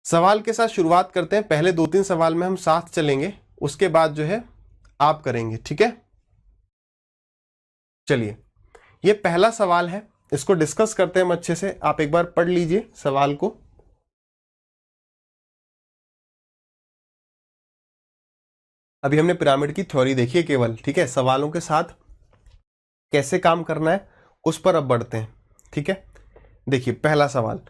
सवाल के साथ शुरुआत करते हैं। पहले 2-3 सवाल में हम साथ चलेंगे, उसके बाद जो है आप करेंगे, ठीक है। चलिए, ये पहला सवाल है, इसको डिस्कस करते हैं हम अच्छे से। आप एक बार पढ़ लीजिए सवाल को। अभी हमने पिरामिड की थ्योरी देखी है केवल, ठीक है। सवालों के साथ कैसे काम करना है उस पर अब बढ़ते हैं, ठीक है। देखिए पहला सवाल,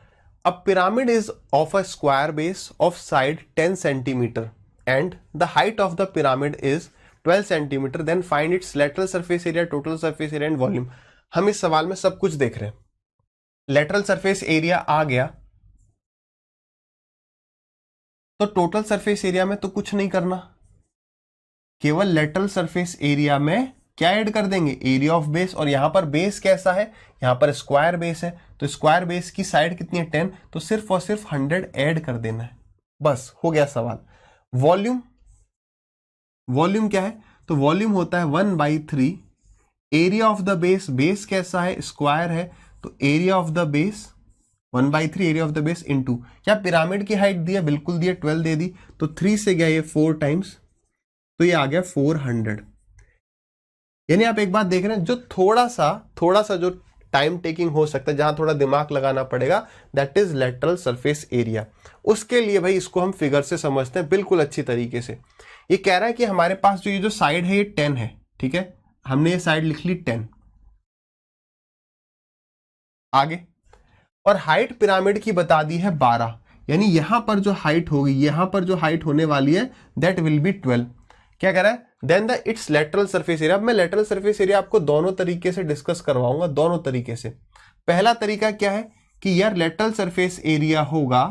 a pyramid is of a square base of side 10 centimetre and the height of the pyramid is 12 centimetre, then find its lateral surface area, total surface area and volume. हम इस सवाल में सब कुछ देख रहे हैं। लेटरल सरफेस एरिया आ गया, तो टोटल सरफेस एरिया में तो कुछ नहीं करना, केवल लेटरल सरफेस एरिया में क्या ऐड कर देंगे, एरिया ऑफ बेस। और यहां पर बेस कैसा है, यहां पर स्क्वायर बेस है, तो स्क्वायर बेस की साइड कितनी है 10, तो सिर्फ और सिर्फ 100 ऐड कर देना है, बस हो गया सवाल। वॉल्यूम, वॉल्यूम क्या है, तो वॉल्यूम होता है 1/3 area of the base. Base कैसा है, स्क्वायर है, तो area of the base 1/3 area of the base into, क्या पिरामिड की हाइट दी है, बिल्कुल दी है, 12 दे दी, तो 3 से गया ये 4 टाइम्स, तो ये आ गया 400। यानी आप एक बात देख रहे हैं, जो थोड़ा सा जो टाइम टेकिंग हो सकता है, जहां थोड़ा दिमाग लगाना पड़ेगा, that is lateral surface area. उसके लिए भाई इसको हम फिगर से समझते हैं बिल्कुल अच्छी तरीके से। ये कह रहा है कि हमारे पास जो ये जो साइड है ये 10 है, ठीक है, हमने ये साइड लिख ली 10। आगे, और हाइट पिरामिड की बता दी है 12, यानी यहां पर जो हाइट होगी, यहां पर जो हाइट होने वाली है दैट विल बी 12। क्या कह रहा है, then the its lateral surface area. अब मैं लेटरल सरफेस एरिया आपको दोनों तरीके से डिस्कस करवाऊंगा, दोनों तरीके से। पहला तरीका क्या है कि यार लेटरल सरफेस एरिया होगा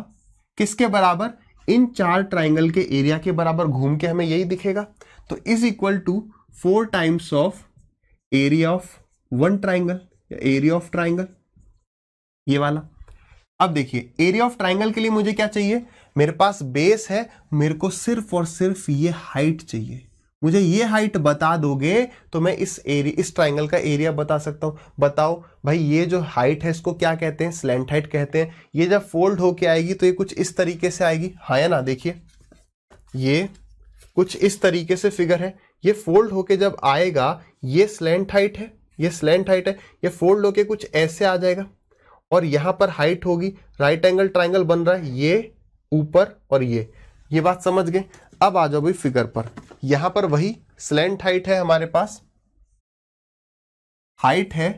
किसके बराबर, इन 4 ट्राइंगल के एरिया के बराबर, घूम के हमें यही दिखेगा, तो is equal to 4 times of area of 1 triangle, area of triangle ये वाला। अब देखिए एरिया ऑफ ट्राइंगल के लिए मुझे क्या चाहिए, मेरे पास बेस है, मेरे को सिर्फ और सिर्फ ये हाइट चाहिए। मुझे ये हाइट बता दोगे तो मैं इस ट्राइंगल का एरिया बता सकता हूं। बताओ भाई, ये जो हाइट है इसको क्या कहते हैं, स्लैंट हाइट कहते हैं। ये जब फोल्ड होके आएगी तो ये कुछ इस तरीके से आएगी, हाँ या ना। देखिए ये कुछ इस तरीके से फिगर है, ये फोल्ड होके जब आएगा, ये स्लैंट हाइट है, ये स्लैंट हाइट है, ये फोल्ड होके कुछ ऐसे आ जाएगा, और यहां पर हाइट होगी, राइट एंगल ट्राइंगल बन रहा है, ये ऊपर और ये बात समझ गए। अब आ जाओ भाई फिगर पर, यहां पर वही स्लैंट हाइट है, हमारे पास हाइट है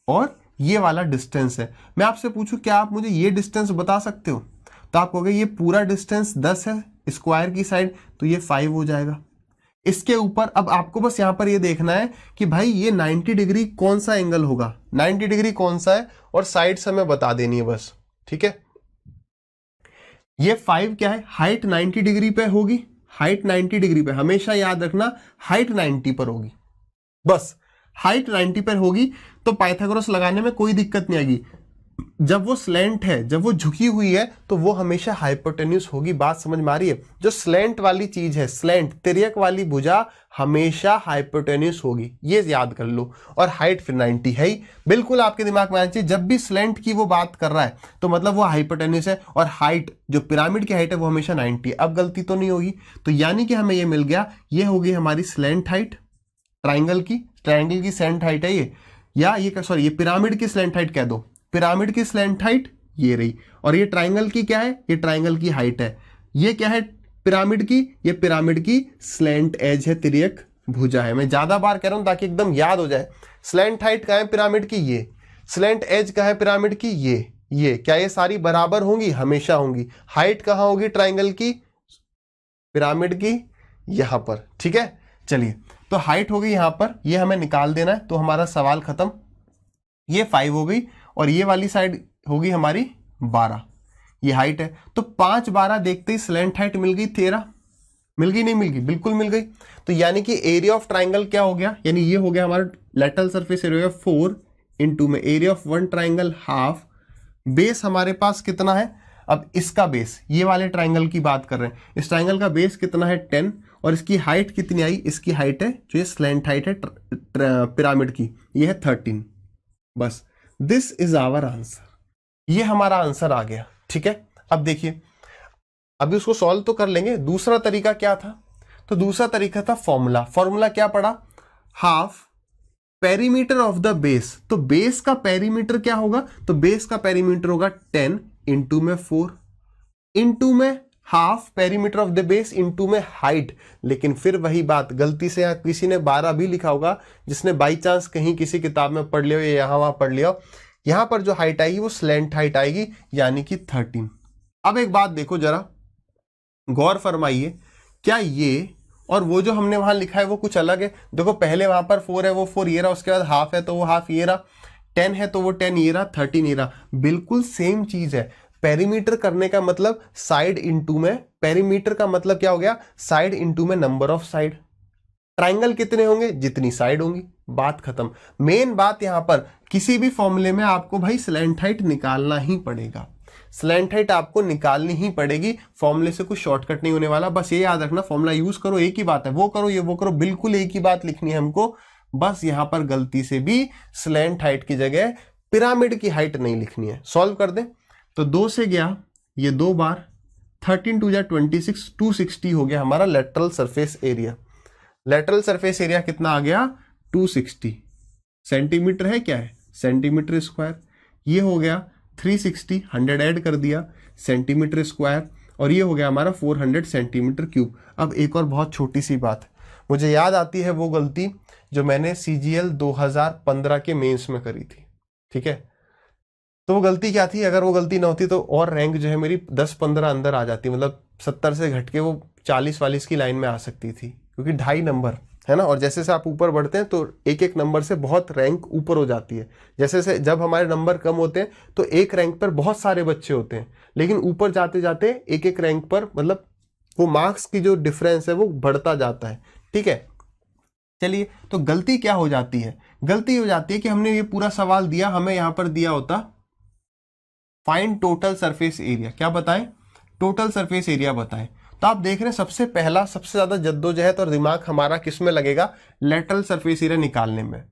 और ये वाला डिस्टेंस है। मैं आपसे पूछूं क्या आप मुझे ये डिस्टेंस बता सकते हो, तो आप कहोगे ये पूरा डिस्टेंस 10 है स्क्वायर की साइड, तो ये 5 हो जाएगा। इसके ऊपर अब आपको बस यहां पर ये देखना है कि भाई ये 90 डिग्री कौन सा एंगल होगा, 90 डिग्री कौन सा है, और साइड से हमें बता देनी है बस, ठीक है। ये 5 क्या है, हाइट 90 डिग्री पे होगी, हाइट 90 डिग्री पे, हमेशा याद रखना हाइट 90 पर होगी, बस हाइट 90 पर होगी, तो पाइथागोरस लगाने में कोई दिक्कत नहीं आएगी। जब वो स्लैंट है, जब वो झुकी हुई है, तो वो हमेशा हाइपोटेन्यूस होगी। बात समझ में आ रही है, जो स्लैंट वाली चीज है, स्लैंट तिर्यक वाली भुजा हमेशा हाइपोटेन्यूस होगी, ये याद कर लो। और हाइट फिर 90 है ही, बिल्कुल आपके दिमाग में आना चाहिए। जब भी स्लैंट की वो बात कर रहा है तो मतलब वो हाइपोटेन्यूस है, और हाइट जो पिरामिड की हाइट है वो हमेशा 90 है। अब गलती तो नहीं होगी, तो यानी कि हमें ये मिल गया, ये होगी हमारी स्लैंट हाइट ट्राइंगल की स्लैंट हाइट है ये, या ये सॉरी ये पिरामिड की स्लैंट हाइट कह दो, पिरामिड की स्लैंट हाइट ये रही, और ये ट्राइंगल की क्या है, ये ट्राइंगल की हाइट है। ये क्या है पिरामिड की, ये पिरामिड की स्लैंट एज है, तिर्यक भुजा है। मैं ज्यादा बार कह रहा हूं ताकि एकदम याद हो जाए। स्लैंट हाइट का है पिरामिड की ये, स्लैंट एज का है पिरामिड की ये क्या ये सारी बराबर होंगी, हमेशा होंगी। हाइट कहां होगी ट्राइंगल की, पिरामिड की यहां पर, ठीक है। चलिए, तो हाइट हो गई यहां पर, ये हमें निकाल देना है, तो हमारा सवाल खत्म। ये 5 हो गई, और ये वाली साइड होगी हमारी 12, ये हाइट है। तो 5 12 देखते ही स्लैंट हाइट मिल गई 13, मिल गई नहीं मिल गई, बिल्कुल मिल गई। तो यानी कि एरिया ऑफ ट्राइंगल क्या हो गया, यानी ये हो गया हमारा लेटरल सरफेस एरिया 4 इंटू में area of 1 triangle half. Base हमारे पास कितना है, अब इसका बेस, ये वाले ट्राइंगल की बात कर रहे हैं, इस ट्राइंगल का बेस कितना है 10, और इसकी हाइट कितनी आई, इसकी हाइट है जो ये स्लैंट हाइट है पिरामिड की, ये है 13। बस दिस इज आवर आंसर, ये हमारा आंसर आ गया, ठीक है। अब देखिए अभी उसको सॉल्व तो कर लेंगे। दूसरा तरीका क्या था? तो दूसरा तरीका था फॉर्मूला। फॉर्मूला क्या पड़ा? Half perimeter of the base. तो बेस का पेरीमीटर क्या होगा? तो बेस का पेरीमीटर होगा 10 इंटू में 4 इंटू में half perimeter of the base into में हाइट। लेकिन फिर वही बात, गलती से किसी ने 12 भी लिखा होगा, जिसने बाई चांस कहीं किसी किताब में पढ़ लिया हो या यहां वहां पढ़ लिया हो। यहां पर जो हाइट आएगी वो स्लैंट हाइट आएगी, यानी कि 13। अब एक बात देखो जरा, गौर फरमाइए, क्या ये और वो जो हमने वहां लिखा है वो कुछ अलग है? देखो पहले वहां पर 4 है, वो 4 ये रहा, उसके बाद हाफ है तो वो हाफ ये रहा, 10 है तो वो 10 ये रहा, 13 ये रहा। बिल्कुल सेम चीज है। पेरीमीटर करने का मतलब साइड इंटू में, पेरीमीटर का मतलब क्या हो गया? साइड इंटू में नंबर ऑफ साइड। ट्राइंगल कितने होंगे? जितनी साइड होंगी, बात खत्म। मेन बात यहां पर, किसी भी फॉर्मूले में आपको भाई स्लैंट हाइट निकालना ही पड़ेगा। स्लैंट हाइट आपको निकालनी ही पड़ेगी, फॉर्मूले से कुछ शॉर्टकट नहीं होने वाला। बस ये याद रखना, फॉर्मूला यूज करो, एक ही बात है, वो करो ये वो करो, बिल्कुल एक ही बात लिखनी है हमको। बस यहां पर गलती से भी स्लैंट हाइट की जगह पिरामिड की हाइट नहीं लिखनी है। सॉल्व कर दे तो 2 से गया ये 2 बार, 13 2 जा 26, 260 हो गया हमारा lateral surface area. Lateral surface area कितना आ गया? 260 सेंटीमीटर है, क्या है? Centimetre square. ये हो गया 360, 100 ऐड कर दिया, सेंटीमीटर स्क्वायर। और ये हो गया हमारा 400 सेंटीमीटर क्यूब। अब एक और बहुत छोटी सी बात मुझे याद आती है, वो गलती जो मैंने CGL 2015 के मेंस में करी थी, ठीक है? तो वो गलती क्या थी? अगर वो गलती ना होती तो और रैंक जो है मेरी 10-15 अंदर आ जाती, मतलब 70 से घट के वो 40-40 की लाइन में आ सकती थी, क्योंकि 2.5 नंबर है ना। और जैसे से आप ऊपर बढ़ते हैं तो एक एक नंबर से बहुत रैंक ऊपर हो जाती है। जैसे से जब हमारे नंबर कम होते हैं तो एक रैंक पर बहुत सारे बच्चे होते हैं, लेकिन ऊपर जाते जाते एक एक रैंक पर मतलब वो मार्क्स की जो डिफरेंस है वो बढ़ता जाता है, ठीक है? चलिए, तो गलती क्या हो जाती है? गलती हो जाती है कि हमने ये पूरा सवाल दिया, हमें यहां पर दिया होता फाइंड टोटल सरफेस एरिया। क्या बताएं? टोटल सरफेस एरिया बताएं। तो आप देख रहे हैं सबसे पहला, सबसे ज्यादा जद्दोजहद और दिमाग हमारा किस में लगेगा? लेटरल सरफेस एरिया निकालने में।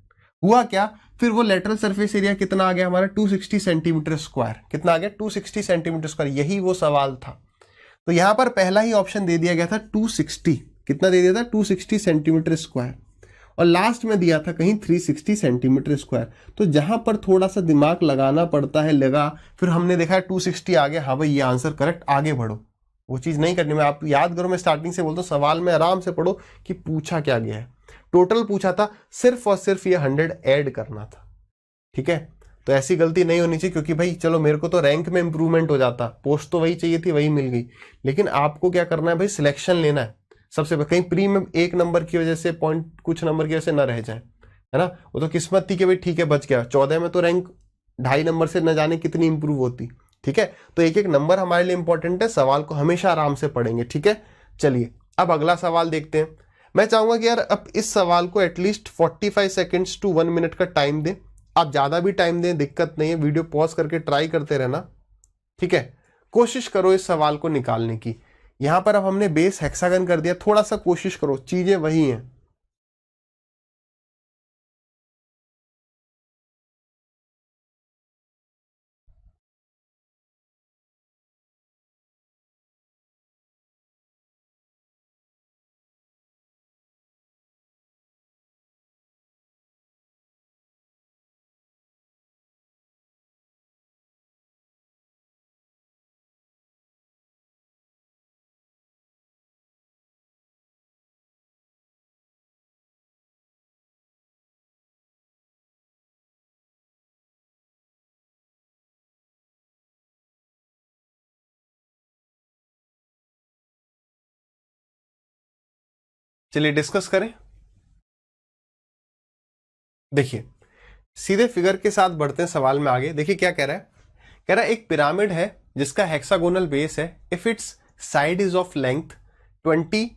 हुआ क्या? फिर वो लेटरल सरफेस एरिया कितना आ गया हमारा? 260 सेंटीमीटर स्क्वायर। कितना आ गया? 260 सेंटीमीटर स्क्वायर। यही वो सवाल था। तो यहां पर पहला ही ऑप्शन दे दिया गया था 260। कितना दे दिया था? 260 सेंटीमीटर स्क्वायर। और लास्ट में दिया था कहीं 360 सेंटीमीटर स्क्वायर। तो जहां पर थोड़ा सा दिमाग लगाना पड़ता है, लगा, फिर हमने देखा 260 आ गया, हाँ भाई ये आंसर करेक्ट, आगे बढ़ो। वो चीज नहीं करनी। मैं आप याद करो, मैं स्टार्टिंग से बोलता हूँ, सवाल में आराम से पढ़ो कि पूछा क्या गया है। टोटल पूछा था, सिर्फ और सिर्फ ये 100 ऐड करना था, ठीक है? तो ऐसी गलती नहीं होनी चाहिए, क्योंकि भाई चलो मेरे को तो रैंक में इंप्रूवमेंट हो जाता, पोस्ट तो वही चाहिए थी, वही मिल गई, लेकिन आपको क्या करना है भाई? सिलेक्शन लेना है सबसे पहले। कहीं प्री में 1 नंबर की वजह से, पॉइंट कुछ नंबर की वजह से ना रह जाए, है ना? वो तो किस्मत थी कि भाई ठीक है बच गया। 14 में तो रैंक 2.5 नंबर से न जाने कितनी इंप्रूव होती, ठीक है? तो एक एक नंबर हमारे लिए इंपॉर्टेंट है, सवाल को हमेशा आराम से पढ़ेंगे, ठीक है? चलिए अब अगला सवाल देखते हैं। मैं चाहूंगा कि यार अब इस सवाल को एटलीस्ट 45 सेकेंड्स टू 1 मिनट का टाइम दें। आप ज्यादा भी टाइम दें दिक्कत नहीं है, वीडियो पॉज करके ट्राई करते रहना, ठीक है? कोशिश करो इस सवाल को निकालने की। यहां पर अब हमने बेस हेक्सागन कर दिया, थोड़ा सा कोशिश करो, चीजें वही हैं। चलिए डिस्कस करें। देखिए सीधे फिगर के साथ बढ़ते हैं सवाल में आगे। देखिए क्या कह रहा है? कह रहा है एक पिरामिड है जिसका हेक्सागोनल बेस है, if its side is of length 20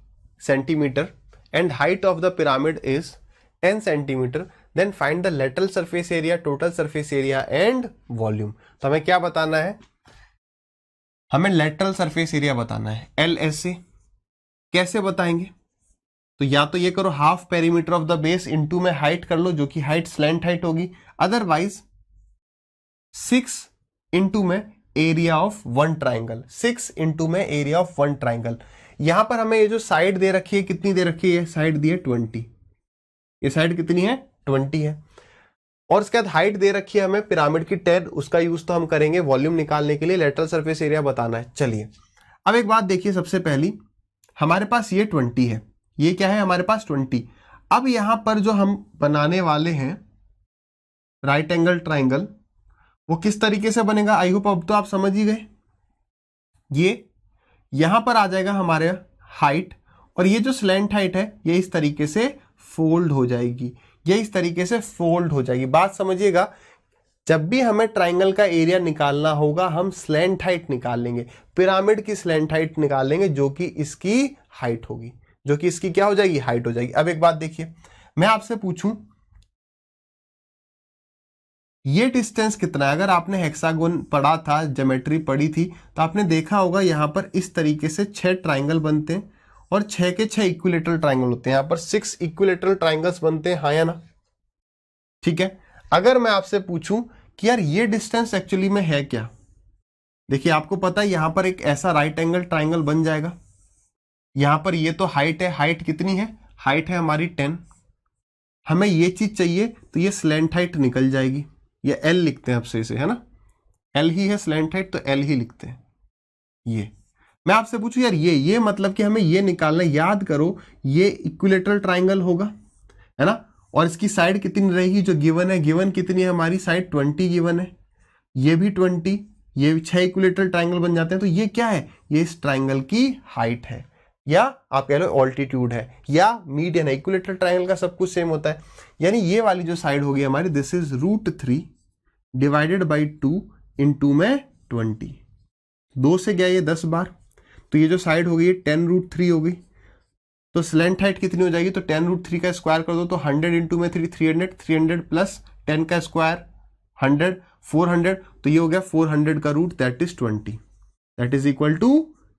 centimetre and height of the pyramid is 10 centimetre, then find the lateral surface area, total surface area and volume. तो हमें क्या बताना है? हमें लेटरल सरफेस एरिया बताना है, LSA। कैसे बताएंगे? तो या तो ये करो half perimeter of the base into में हाइट कर लो, जो कि हाइट स्लैंट हाइट होगी, अदरवाइज 6 इंटू में area of one triangle, 6 into में एरिया ऑफ वन ट्राइंगल। यहां पर हमें ये जो साइड दे रखी है कितनी दे रखी है, साइड दी है 20, ये साइड कितनी है 20 है। और उसके बाद हाइट दे रखी है हमें पिरामिड की 10, उसका यूज तो हम करेंगे वॉल्यूम निकालने के लिए, लेटरल सरफेस एरिया बताना है। चलिए अब एक बात देखिए, सबसे पहली हमारे पास ये 20 है, ये क्या है हमारे पास 20। अब यहां पर जो हम बनाने वाले हैं राइट एंगल ट्राइंगल, वो किस तरीके से बनेगा, आई होप अब तो आप समझ ही गए। ये यहां पर आ जाएगा हमारे हाइट, और ये जो स्लैंट हाइट है ये इस तरीके से फोल्ड हो जाएगी, ये इस तरीके से फोल्ड हो जाएगी। बात समझिएगा, जब भी हमें ट्राइंगल का एरिया निकालना होगा हम स्लैंट हाइट निकाल लेंगे, पिरामिड की स्लैंट हाइट निकाल लेंगे, जो कि इसकी हाइट होगी, जो कि इसकी क्या हो जाएगी, हाइट हो जाएगी। अब एक बात देखिए, मैं आपसे पूछूं ये डिस्टेंस कितना है। अगर आपने हेक्सागोन पढ़ा था, ज्योमेट्री पढ़ी थी, तो आपने देखा होगा यहां पर इस तरीके से 6 ट्राइंगल बनते हैं और 6 के 6 इक्विलेटरल ट्राइंगल होते हैं, यहां पर 6 इक्विलेटरल ट्राइंगल्स बनते हैं, हाँ या ना, ठीक है। अगर मैं आपसे पूछूं कि यार ये डिस्टेंस एक्चुअली में है क्या, देखिए आपको पता है यहां पर एक ऐसा राइट एंगल ट्राइंगल बन जाएगा, यहां पर ये तो हाइट है, हाइट कितनी है, हाइट है हमारी 10, हमें ये चीज चाहिए तो ये स्लैंट हाइट निकल जाएगी, ये एल लिखते हैं आपसे इसे, है ना, एल ही है स्लैंट हाइट, तो एल ही लिखते हैं। ये मैं आपसे पूछूं यार ये मतलब कि हमें ये निकालना, याद करो ये इक्विलेटरल ट्राइंगल होगा, है ना, और इसकी साइड कितनी रहेगी जो गिवन है, गिवन कितनी है हमारी साइड 20 गिवन है, ये भी 20, ये भी 6 इक्विलेटरल ट्राइंगल बन जाते हैं। तो ये क्या है, ये इस ट्राइंगल की हाइट है, या आप कह लो ऑल्टीट्यूड है, या मीडियन है। इक्विलेटरल ट्राइंगल का सब कुछ सेम होता है, यानी ये वाली जो साइड होगी हमारी, दिस इज √3 डिवाइडेड बाई 2 इन 2 में 20, 2 से गया ये 10 बार, तो ये जो साइड होगी ये 10√3 होगी, तो स्लैंट हाइट कितनी हो जाएगी, तो 10√3 का स्क्वायर कर दो तो 100 इंटू में 3 300, 300 प्लस 10 का स्क्वायर 100, 400, तो ये हो गया 400 का root, that is 20, that is equal to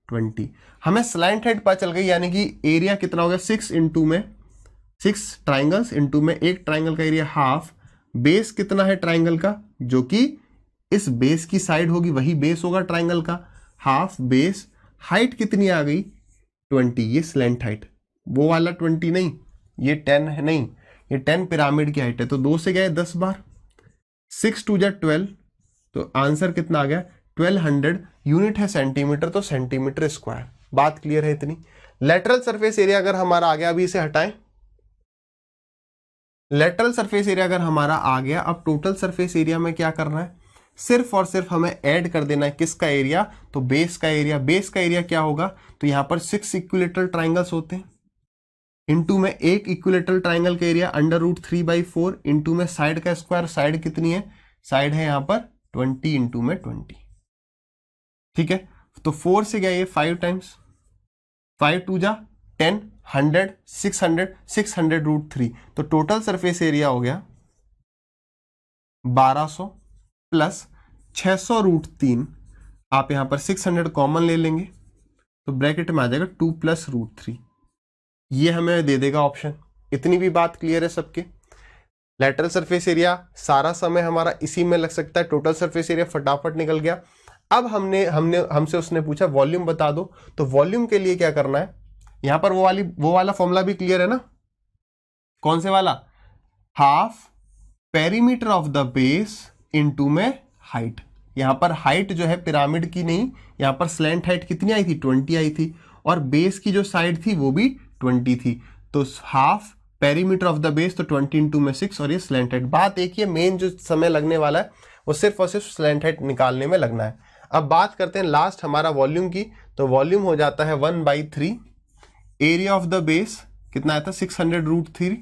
20। हमें स्लैंट हाइट पता चल गई, यानी कि एरिया कितना हो गया, 6 इंटू में 6 ट्राइंगल्स इंटू में एक ट्राइंगल का एरिया हाफ, बेस कितना है ट्राइंगल का, जो कि इस बेस की साइड होगी वही बेस होगा ट्राइंगल का, हाफ बेस, हाइट कितनी आ गई 20, ये स्लैंट हाइट, वो वाला 20 नहीं, ये 10 है, नहीं ये 10 पिरामिड की हाइट है, तो 2 से गए 10 बार, 6 2 जा 12, तो आंसर कितना आ गया 1200, यूनिट है सेंटीमीटर, तो सेंटीमीटर स्क्वायर। बात क्लियर है इतनी। लेटरल सरफेस एरिया अगर हमारा आ गया, अभी इसे हटाएं, लेटरल सरफेस एरिया अगर हमारा आ गया, अब टोटल सरफेस एरिया में क्या करना है, सिर्फ और सिर्फ हमें ऐड कर देना है किसका एरिया, तो बेस का एरिया। बेस का एरिया क्या होगा, तो यहां पर 6 इक्विलेटरल ट्राइंगल्स होते हैं, इंटू में एक इक्विलेटरल ट्राइंगल का एरिया √3/4, इंटू में साइड का स्क्वायर, साइड कितनी है, साइड है यहां पर 20 इंटू में 20, ठीक है। तो 4 से गया ये 5 टाइम्स, 5 2 जा 10, 100, 600, 600√3, तो टोटल सरफेस एरिया हो गया 1200 प्लस 600√3, आप यहां पर 600 कॉमन ले लेंगे, तो ब्रैकेट में आ जाएगा 2 + √3, ये हमें दे देगा ऑप्शन। इतनी भी बात क्लियर है सबके। लेटरल सरफेस एरिया सारा समय हमारा इसी में लग सकता है, टोटल सरफेस एरिया फटाफट निकल गया। अब हमसे उसने पूछा वॉल्यूम बता दो, तो वॉल्यूम के लिए क्या करना है, यहां पर वो वाला फॉर्मूला भी क्लियर है ना, कौन से वाला, half perimeter of the base into में हाइट। यहां पर हाइट जो है पिरामिड की नहीं, यहां पर स्लैंट हाइट कितनी आई थी 20 आई थी, और बेस की जो साइड थी वो भी 20 थी, तो half perimeter of the base, तो 20 इंटू में 6, और ये स्लैंट हाइट। बात एक ही है, मेन जो समय लगने वाला है वो सिर्फ और सिर्फ स्लैंट हाइट निकालने में लगना है। अब बात करते हैं लास्ट हमारा वॉल्यूम की, तो वॉल्यूम हो जाता है 1/3, एरिया ऑफ द बेस कितना आया था 600√3,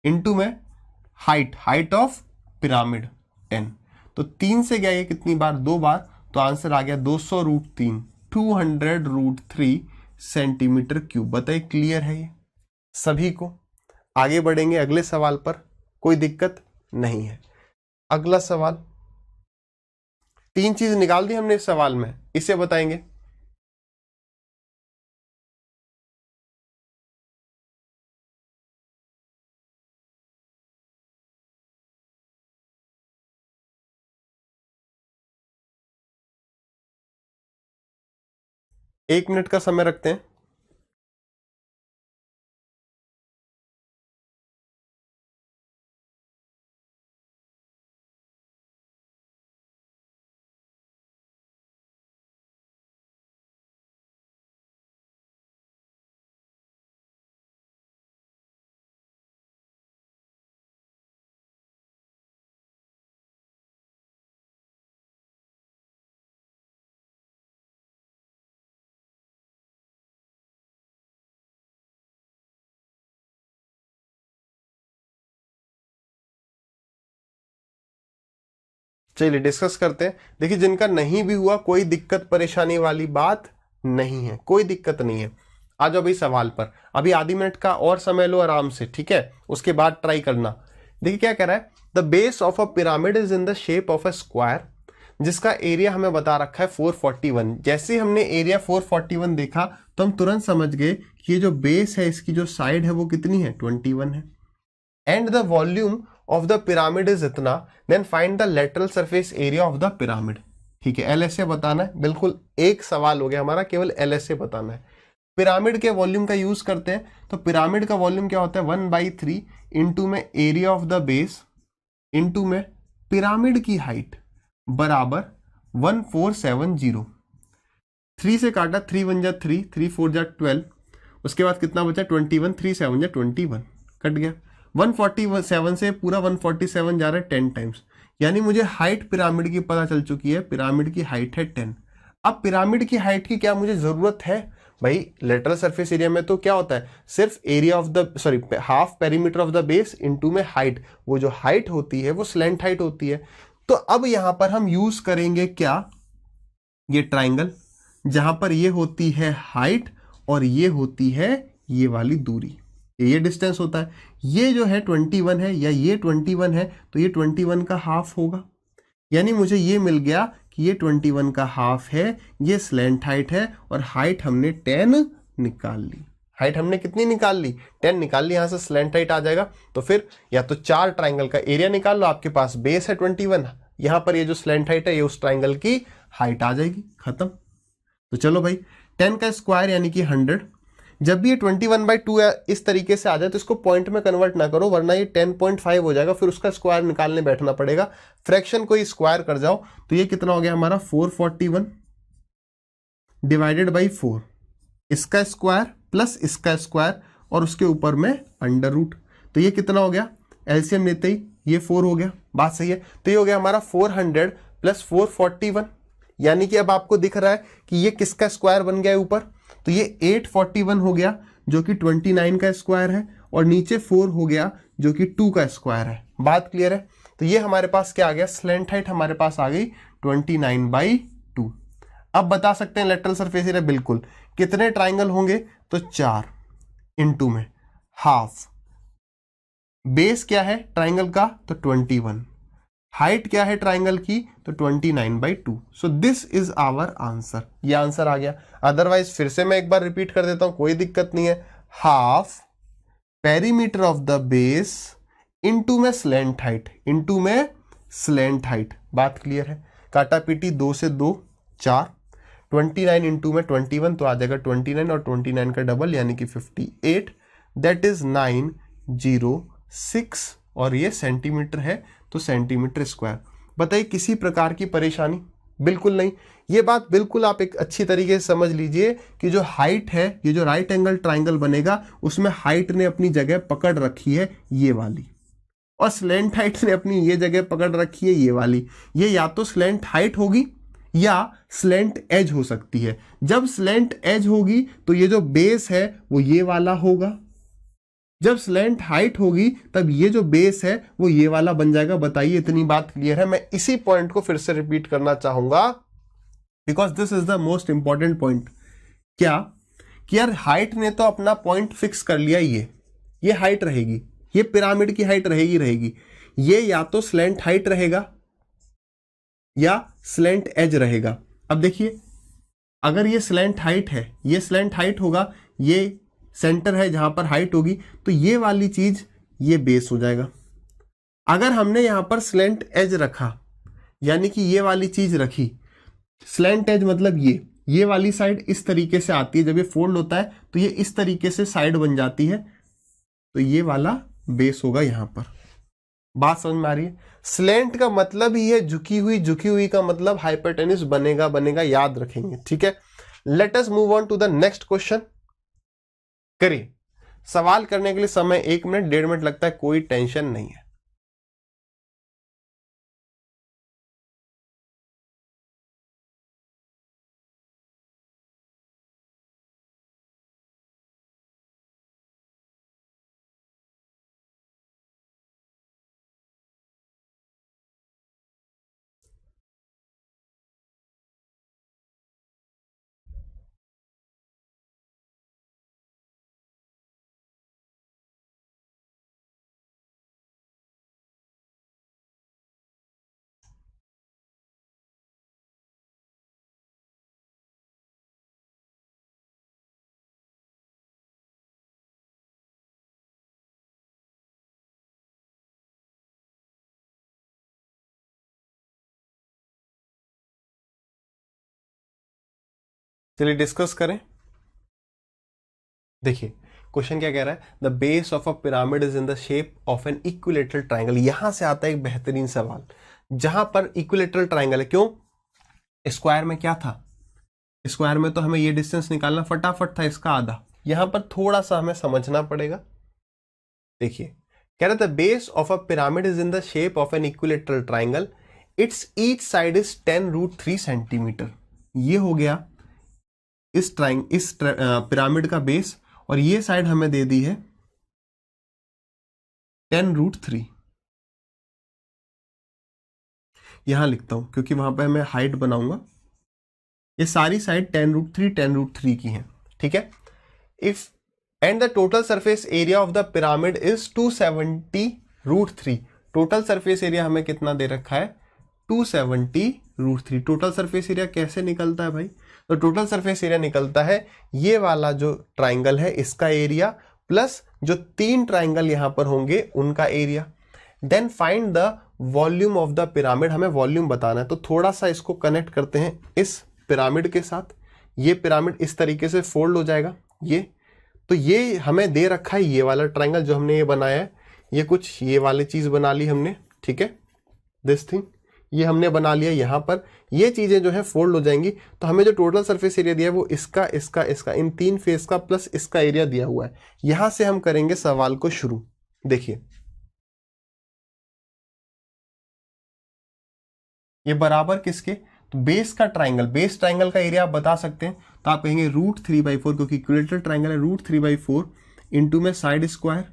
इंटू में हाइट ऑफ पिरामिड 10, तो 3 से गया ये कितनी बार, 2 बार, तो आंसर आ गया 200√3, 200√3 सेंटीमीटर क्यूब। बताइए क्लियर है ये सभी को। आगे बढ़ेंगे अगले सवाल पर, कोई दिक्कत नहीं है। अगला सवाल, 3 चीज निकाल दी हमने इस सवाल में, इसे बताएंगे। 1 मिनट का समय रखते हैं। चलिए डिस्कस करते हैं। देखिए जिनका नहीं भी हुआ कोई दिक्कत परेशानी वाली बात नहीं है, कोई दिक्कत नहीं है। आ जाओ भाई सवाल पर। अभी आधी मिनट का और समय लो आराम से, ठीक है, उसके बाद ट्राई करना। देखिए क्या कह रहा है, the base of a pyramid is in the shape of a square, जिसका एरिया हमें बता रखा है 441। जैसे ही हमने एरिया 441 देखा तो हम तुरंत समझ गए कि ये जो बेस है इसकी जो साइड है वो कितनी है, 21 है। And the volume of the pyramid is इतना, then find the lateral surface area of the pyramid. ठीक है, एलएसए बताना है, बिल्कुल एक सवाल हो गया हमारा, केवल एलएसए बताना है। पिरामिड के वॉल्यूम का यूज करते हैं, तो पिरामिड का वॉल्यूम क्या होता है, 1/3 इंटू में area of the base into में पिरामिड की हाइट बराबर 1470। 3 से काटा, 3 1 जा 3, 3 4 जा 12, उसके बाद कितना बचा 21, 3 7 जा 21, कट गया। 147 से पूरा 147 जा रहा है 10 टाइम्स, यानी मुझे हाइट पिरामिड की पता चल चुकी है, पिरामिड की हाइट है 10। अब पिरामिड की हाइट की क्या मुझे जरूरत है भाई, लेटरल सरफेस एरिया में तो क्या होता है, सिर्फ area of the sorry half perimeter of the base into में हाइट, वो जो हाइट होती है वो स्लैंट हाइट होती है। तो अब यहां पर हम यूज करेंगे क्या, ये ट्राइंगल, जहां पर ये होती है हाइट और ये होती है ये वाली दूरी, ये डिस्टेंस होता है। ये जो है 21 है या ये 21 है, तो ये 21 का हाफ होगा, यानी मुझे ये मिल गया कि ये 21 का हाफ है, ये स्लैंट हाइट है, और हाइट हमने 10 निकाल ली। हाइट हमने कितनी निकाल ली, 10 निकाल ली, यहां से स्लैंट हाइट आ जाएगा। तो फिर या तो 4 ट्राइंगल का एरिया निकाल लो, आपके पास बेस है 21, यहां पर ये जो स्लैंट हाइट है ये उस ट्राइंगल की हाइट आ जाएगी, खत्म। तो चलो भाई 10 का स्क्वायर यानी कि 100। जब भी ये 21/2 इस तरीके से आ जाए तो इसको पॉइंट में कन्वर्ट ना करो, वरना ये 10.5 हो जाएगा, फिर उसका स्क्वायर निकालने बैठना पड़ेगा। फ्रैक्शन को ही स्क्वायर कर जाओ, तो ये कितना हो गया हमारा 441 डिवाइडेड बाई 4, इसका स्क्वायर प्लस इसका स्क्वायर और उसके ऊपर में अंडर रूट, तो ये कितना हो गया, एलसीएम लेते ही ये 4 हो गया, बात सही है। तो ये हो गया हमारा 400 प्लस 441, यानी कि अब आपको दिख रहा है कि ये किसका स्क्वायर बन गया है ऊपर, तो ये 841 हो गया जो कि 29 का स्क्वायर है, और नीचे 4 हो गया जो कि 2 का स्क्वायर है। बात क्लियर है। तो ये हमारे पास क्या आ गया, स्लैंट हाइट हमारे पास आ गई 29/2। अब बता सकते हैं लेटरल सरफेस एरिया, बिल्कुल। कितने ट्राइंगल होंगे, तो 4 इंटू में हाफ, बेस क्या है ट्राइंगल का, तो 21, हाइट क्या है ट्राइंगल की, तो 29/2। So this is our answer, ये आंसर आ गया। अदरवाइज फिर से मैं एक बार रिपीट कर देता हूं, कोई दिक्कत नहीं है। Half perimeter of the base into में स्लैंट हाइट, इनटू में स्लैंट हाइट, बात क्लियर है। काटा पीटी 2 से 2 4, 29 इंटू में 21 तो आ जाएगा 29, और 29 का डबल यानी कि 58, दैट इज 906, और ये सेंटीमीटर है तो सेंटीमीटर स्क्वायर। बताइए किसी प्रकार की परेशानी, बिल्कुल नहीं। ये बात बिल्कुल आप एक अच्छी तरीके से समझ लीजिए कि जो हाइट है, ये जो राइट एंगल ट्राइंगल बनेगा उसमें हाइट ने अपनी जगह पकड़ रखी है ये वाली, और स्लैंट हाइट ने अपनी ये जगह पकड़ रखी है ये वाली। ये या तो स्लैंट हाइट होगी या स्लैंट एज हो सकती है। जब स्लैंट एज होगी तो ये जो बेस है वो ये वाला होगा, जब स्लैंट हाइट होगी तब ये जो बेस है वो ये वाला बन जाएगा। बताइए इतनी बात क्लियर है। मैं इसी पॉइंट को फिर से रिपीट करना चाहूंगा because this is the most important point. क्या कि यार हाइट ने तो अपना पॉइंट फिक्स कर लिया, ये हाइट रहेगी, ये पिरामिड की हाइट रहेगी। ये या तो स्लैंट हाइट रहेगा या स्लैंट एज रहेगा। अब देखिए अगर ये स्लैंट हाइट है, ये स्लैंट हाइट होगा, ये सेंटर है जहां पर हाइट होगी, तो ये वाली चीज ये बेस हो जाएगा। अगर हमने यहां पर स्लैंट एज रखा यानी कि ये वाली चीज रखी, स्लैंट एज मतलब ये, ये वाली साइड इस तरीके से आती है, जब ये फोल्ड होता है तो ये इस तरीके से साइड बन जाती है, तो ये वाला बेस होगा यहां पर। बात समझ में आ रही है? स्लेंट का मतलब ही है झुकी हुई, झुकी हुई का मतलब हाइपोटेन्यूज बनेगा, बनेगा, याद रखेंगे, ठीक है। Let us move on to the next question. करिए, सवाल करने के लिए समय 1 मिनट 1.5 मिनट लगता है, कोई टेंशन नहीं है। चलिए डिस्कस करें। देखिए क्वेश्चन क्या कह रहा है, the base of a pyramid is in the shape of an equilateral triangle. यहां से आता है एक बेहतरीन सवाल, जहां पर इक्विलेटरल ट्राइंगल है। क्यों? स्क्वायर में क्या था? स्क्वायर में तो हमें ये डिस्टेंस निकालना फटाफट था, इसका आधा। यहां पर थोड़ा सा हमें समझना पड़ेगा। देखिए कह रहा था base of a pyramid is in the shape of an equilateral triangle, it's each side is 10√3 centimetre. ये हो गया इस पिरामिड का बेस, और ये साइड हमें दे दी है 10√3। यहां लिखता हूं क्योंकि वहां पे मैं हाइट बनाऊंगा। ये सारी साइड 10√3 की है, ठीक है। If and the total surface area of the pyramid is 270√3। Total surface area हमें कितना दे रखा है? 270√3। टोटल सरफेस एरिया कैसे निकलता है भाई? तो टोटल सरफेस एरिया निकलता है ये वाला जो ट्राइंगल है इसका एरिया प्लस जो 3 ट्राइंगल यहां पर होंगे उनका एरिया। Then find the volume of the pyramid. हमें वॉल्यूम बताना है, तो थोड़ा सा इसको कनेक्ट करते हैं इस पिरामिड के साथ। ये पिरामिड इस तरीके से फोल्ड हो जाएगा, ये तो ये हमें दे रखा है ये वाला ट्राइंगल जो हमने ये बनाया है, ये कुछ ये वाली चीज बना ली हमने, ठीक है। दिस थिंग ये हमने बना लिया। यहां पर ये चीजें जो है फोल्ड हो जाएंगी, तो हमें जो टोटल सरफेस एरिया दिया है वो इसका इसका इसका इन 3 फेस का प्लस इसका एरिया दिया हुआ है। यहां से हम करेंगे सवाल को शुरू। देखिए ये बराबर किसके? तो बेस का ट्राइंगल, बेस ट्राइंगल का एरिया आप बता सकते हैं, तो आप कहेंगे √3/4, क्योंकि इक्विलेटरल ट्राइंगल है, √3/4 इंटू में साइड स्क्वायर।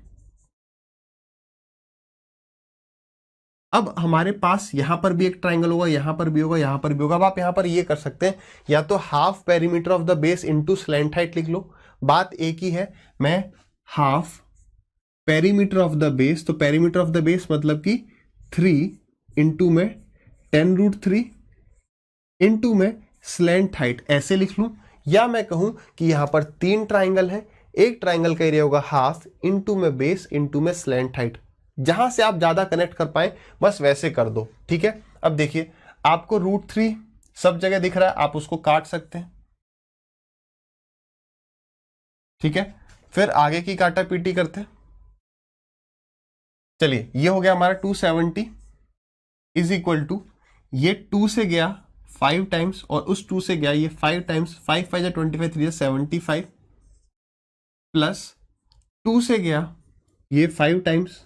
अब हमारे पास यहां पर भी एक ट्राइंगल होगा, यहां पर भी होगा, यहां पर भी होगा। अब आप यहां पर ये कर सकते हैं, या तो half perimeter of the base into slant height लिख लो। बात एक ही है, मैं half perimeter of the base, तो पेरीमीटर ऑफ द बेस मतलब कि 3 इंटू में 10√3 इंटू में स्लैंट हाइट, ऐसे लिख लूं। या मैं कहूं कि यहां पर 3 ट्राइंगल है, एक ट्राइंगल का एरिया होगा हाफ इंटू में बेस इंटू में स्लैंट हाइट। जहां से आप ज्यादा कनेक्ट कर पाए बस वैसे कर दो, ठीक है। अब देखिए आपको √3 सब जगह दिख रहा है, आप उसको काट सकते हैं, ठीक है। फिर आगे की काटा पीटी करते हैं। चलिए ये हो गया हमारा 270 इज इक्वल टू, ये 2 से गया 5 टाइम्स और उस 2 से गया ये 5 टाइम्स, 5 5 25 3 75 प्लस 2 से गया ये 5 टाइम्स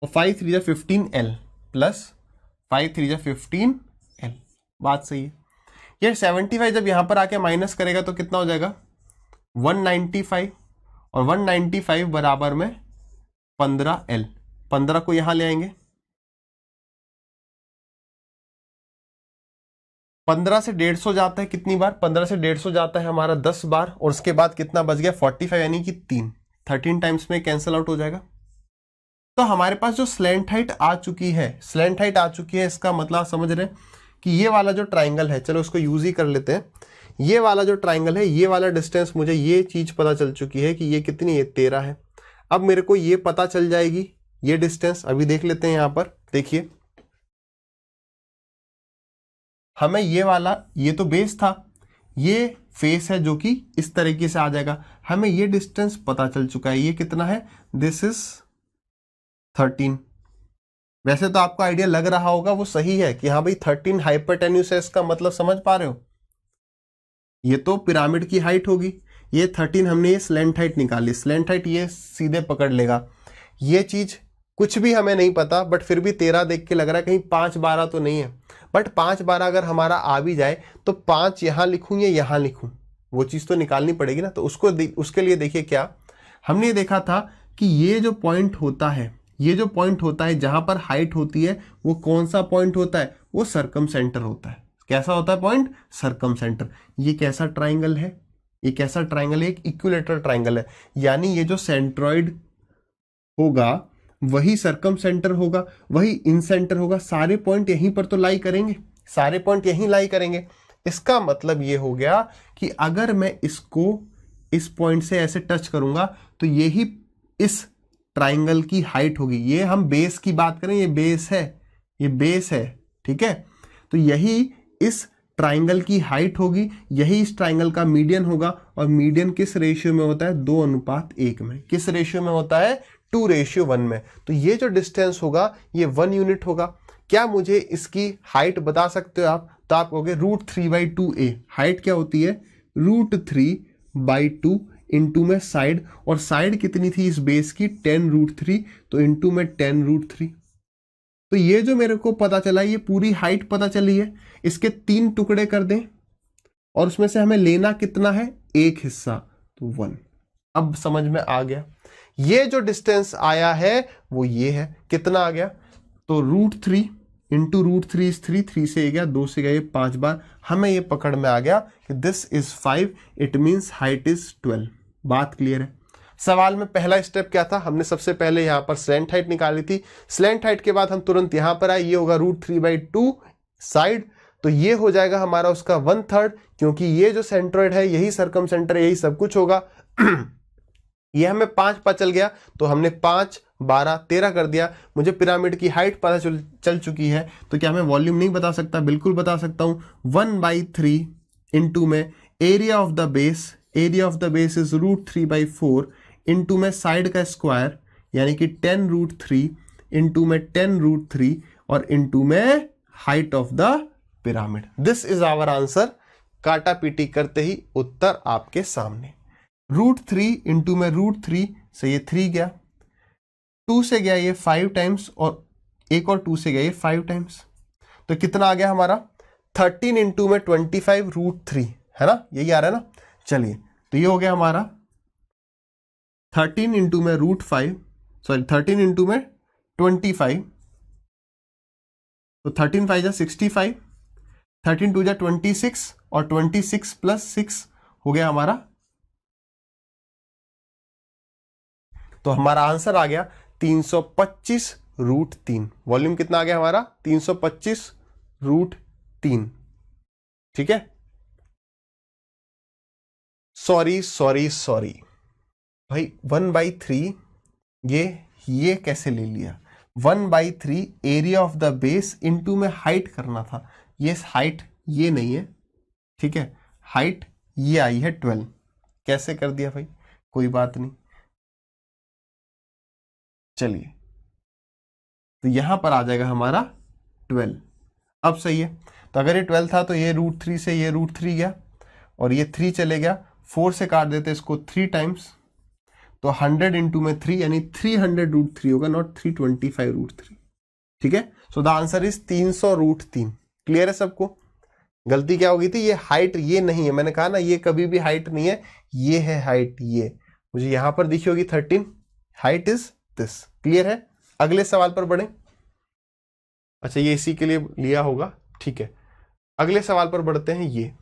और 5 3 15L प्लस 5 3 15L। बात सही है। ये 75 जब यहां पर आके माइनस करेगा तो कितना हो जाएगा? 195, और 195 बराबर में 15L। 15 को यहां ले आएंगे, 15 से 150 जाता है कितनी बार? 15 से 150 जाता है हमारा 10 बार, और उसके बाद कितना बच गया? 45, यानी कि 13 टाइम्स में कैंसिल आउट हो जाएगा। तो हमारे पास जो स्लैंट हाइट आ चुकी है, स्लैंट हाइट आ चुकी है, इसका मतलब समझ रहे हैं कि ये वाला जो ट्राइंगल है, चलो उसको यूज ही कर लेते हैं। ये वाला जो ट्राइंगल है, ये वाला डिस्टेंस, मुझे ये चीज पता चल चुकी है कि ये कितनी है, 13 है। अब मेरे को ये पता चल जाएगी ये डिस्टेंस, अभी देख लेते हैं। यहां पर देखिए हमें ये वाला, ये तो बेस था, ये फेस है जो कि इस तरीके से आ जाएगा। हमें ये डिस्टेंस पता चल चुका है, ये कितना है, दिस इज 13। वैसे तो आपको आइडिया लग रहा होगा वो सही है कि हाँ भाई 13 हाइपोटेन्यूस है, इसका मतलब समझ पा रहे हो, ये तो पिरामिड की हाइट होगी। ये 13 हमने ये स्लेंट हाइट निकाली, स्लेंट हाइट ये सीधे पकड़ लेगा। ये चीज कुछ भी हमें नहीं पता, बट फिर भी 13 देख के लग रहा है कहीं 5-12 तो नहीं है। बट 5-12 अगर हमारा आ भी जाए तो 5 यहां लिखूं या यहां लिखूं, वो चीज तो निकालनी पड़ेगी ना। तो उसके लिए देखिए क्या हमने देखा था कि ये जो पॉइंट होता है, ये जो पॉइंट होता है जहां पर हाइट होती है, वो कौन सा पॉइंट होता है, वो सर्कम सेंटर होता है। कैसा होता है पॉइंट, सर्कम सेंटर। ये कैसा ट्राइंगल है, ये कैसा ट्राइंगल है, एक इक्विलेटरल ट्राइंगल है। यानी ये जो सेंट्रॉइड होगा वही सर्कम सेंटर होगा, वही इन सेंटर होगा, सारे पॉइंट यहीं पर तो लाई करेंगे, सारे पॉइंट यहीं लाई करेंगे। इसका मतलब ये हो गया कि अगर मैं इसको इस पॉइंट से ऐसे टच करूंगा तो यही इस ट्राइंगल की हाइट होगी। ये हम बेस की बात करें, ये बेस है, ये बेस है, ठीक है। तो यही इस ट्राइंगल की हाइट होगी, यही इस ट्राइंगल का मीडियन होगा। और मीडियन किस रेशियो में होता है, 2:1 में। किस रेशियो में होता है, 2:1 में। तो ये जो डिस्टेंस होगा ये 1 यूनिट होगा। क्या मुझे इसकी हाइट बता सकते हो आप, तो आप कहोगे √3/2a। हाइट क्या होती है, √3/2 इंटू में साइड, और साइड कितनी थी इस बेस की, 10√3, तो इंटू में 10√3। तो ये जो मेरे को पता चला, ये पूरी हाइट पता चली है। इसके 3 टुकड़े कर दें और उसमें से हमें लेना कितना है, एक हिस्सा, तो 1। अब समझ में आ गया। ये जो डिस्टेंस आया है वो ये है, कितना आ गया, तो √3 इंटू √3 इज 3, 3 से गया, 2 से गया, ये 5 बार। हमें ये पकड़ में आ गया कि this is 5, it means height is 12। बात क्लियर है। सवाल में पहला स्टेप क्या था, हमने सबसे पहले यहां पर स्लेंट हाइट निकाली थी। स्लेंट हाइट के बाद हम तुरंत यहां पर आए, ये होगा √3/2 साइड, तो ये हो जाएगा हमारा उसका 1/3, क्योंकि ये जो सेंट्रोइड है यही सर्कम सेंटर, यही सब कुछ होगा। ये हमें 5 पता चल गया, तो हमने 5, 12, 13 कर दिया। मुझे पिरामिड की हाइट पता चल चुकी है, तो क्या मैं वॉल्यूम नहीं बता सकता, बिल्कुल बता सकता हूं। 1/3 इंटू में area of the base, area of the base is √3/4 into में साइड का स्क्वायर, यानी कि 10√3 इंटू में 10√3 और इंटू में height of the pyramid. This is our answer. काटा पीटी करते ही उत्तर आपके सामने। √3 इंटू में √3 से ये 3 गया, 2 से गया ये 5 टाइम्स, और एक और 2 से गया ये 5 टाइम्स। तो कितना आ गया हमारा, 13 इंटू में 25 √3, है ना, यही आ रहा है ना। चलिए, तो ये हो गया हमारा 13 इंटू में √5, सॉरी 13 इंटू में 25, तो 13 5 जा 65, 13 2 जा 26, और 26 + 6 हो गया हमारा। तो हमारा आंसर आ गया 325√3। वॉल्यूम कितना आ गया हमारा, 325√3। ठीक है, सॉरी सॉरी सॉरी भाई, 1/3 ये कैसे ले लिया, 1/3 area of the base into में हाइट करना था। ये हाइट ये नहीं है, ठीक है, हाइट ये आई है 12। कैसे कर दिया भाई, कोई बात नहीं, चलिए, तो यहां पर आ जाएगा हमारा 12। अब सही है, तो अगर ये 12 था तो ये √3 से ये √3 गया, और ये 3 चले गया, 4 से काट देते इसको 3 टाइम्स, तो 100 इंटू में 3 यानी 300√3 होगा, नॉट 325√3। ठीक है, so the answer is 300√3। Clear है सबको। गलती क्या हो गई थी, ये हाइट ये नहीं है, मैंने कहा ना ये कभी भी हाइट नहीं है, ये है हाइट, ये मुझे यहां पर दिखी होगी 13, हाइट इज दिस। क्लियर है, अगले सवाल पर बढ़े। अच्छा, ये इसी के लिए लिया होगा, ठीक है, अगले सवाल पर बढ़ते हैं। ये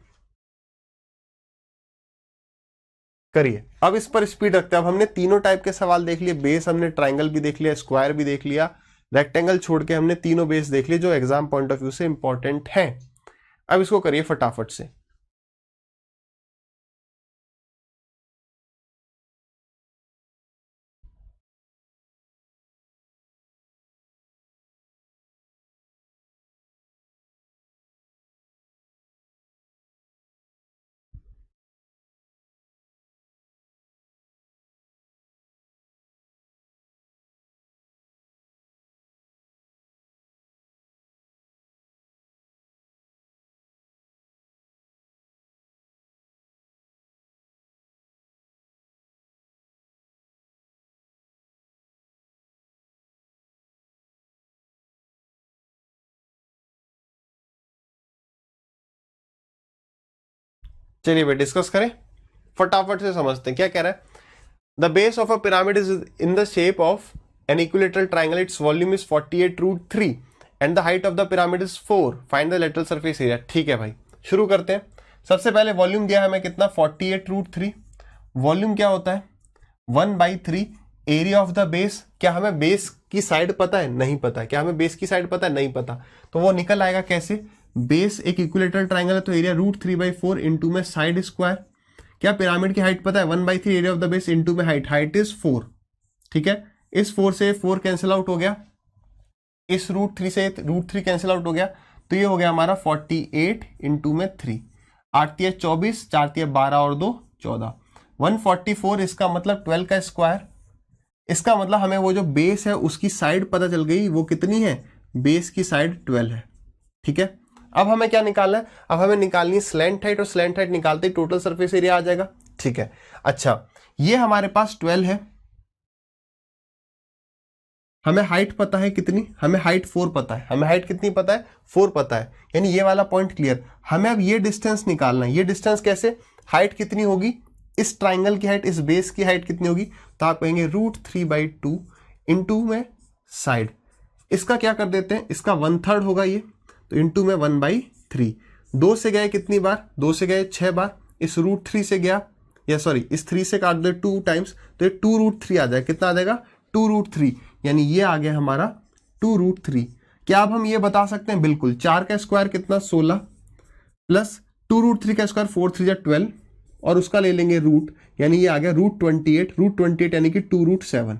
करिए, अब इस पर स्पीड रखते हैं। अब हमने तीनों टाइप के सवाल देख लिए, बेस हमने ट्राइंगल भी देख लिया, स्क्वायर भी देख लिया, रेक्टेंगल छोड़ के हमने तीनों बेस देख लिए जो एग्जाम पॉइंट ऑफ व्यू से इंपॉर्टेंट है। अब इसको करिए फटाफट से। चलिए भाई डिस्कस करें, फटाफट से समझते हैं क्या कह रहा है। The base of a pyramid is in the shape of an equilateral triangle, its volume is 48√3 and the height of the pyramid is 4, find the lateral surface area. ठीक है भाई, शुरू करते हैं। सबसे पहले वॉल्यूम दिया है हमें कितना, 48√3। वॉल्यूम क्या होता है, 1/3 एरिया ऑफ द बेस। क्या हमें बेस की साइड पता है, नहीं पता। क्या हमें बेस की साइड पता है, नहीं पता। तो वो निकल आएगा कैसे, बेस एक इक्विलेटरल ट्राइंगल है तो एरिया √3/4 इंटू में साइड स्क्वायर। क्या पिरामिड की हाइट पता है, 1/3 area of the base into में हाइट इज 4। ठीक है, इस 4 से 4 कैंसिल आउट हो गया, इस √3 से √3 कैंसिल आउट हो गया, तो ये हो गया हमारा 48 इंटू में 3, 8 × 24, 4 × 12 और 2 14, 144। इसका मतलब 12 का स्क्वायर। इसका मतलब हमें वो जो बेस है उसकी साइड पता चल गई, वो कितनी है, बेस की साइड 12 है। ठीक है, अब हमें क्या निकालना है, अब हमें निकालनी है स्लैंट हाइट, और स्लैंट हाइट निकालते ही टोटल सरफेस एरिया आ जाएगा। ठीक है, अच्छा ये हमारे पास 12 है, हमें हाइट पता है कितनी, हमें हाइट 4 पता है। हमें हाइट कितनी पता है, 4 पता है, यानी ये वाला पॉइंट क्लियर। हमें अब ये डिस्टेंस निकालना है। ये डिस्टेंस कैसे, हाइट कितनी होगी, इस ट्राइंगल की हाइट, इस बेस की हाइट कितनी होगी, तो आप कहेंगे √3/2 इंटू में साइड। इसका क्या कर देते हैं, इसका 1/3 होगा ये, तो इंटू में 1/3। 2 से गए कितनी बार, 2 से गए 6 बार, इस √3 से गया, या सॉरी इस 3 से काट दे 2 टाइम्स, तो ये 2√3 आ जाएगा। कितना आ जाएगा, 2√3, यानी ये आ गया हमारा 2√3। क्या अब हम ये बता सकते हैं, बिल्कुल। 4 का स्क्वायर कितना, 16, प्लस 2√3 का स्क्वायर 4 3 12, और उसका ले लेंगे रूट, यानी ये आ गया √28। √28 यानी कि 2√7,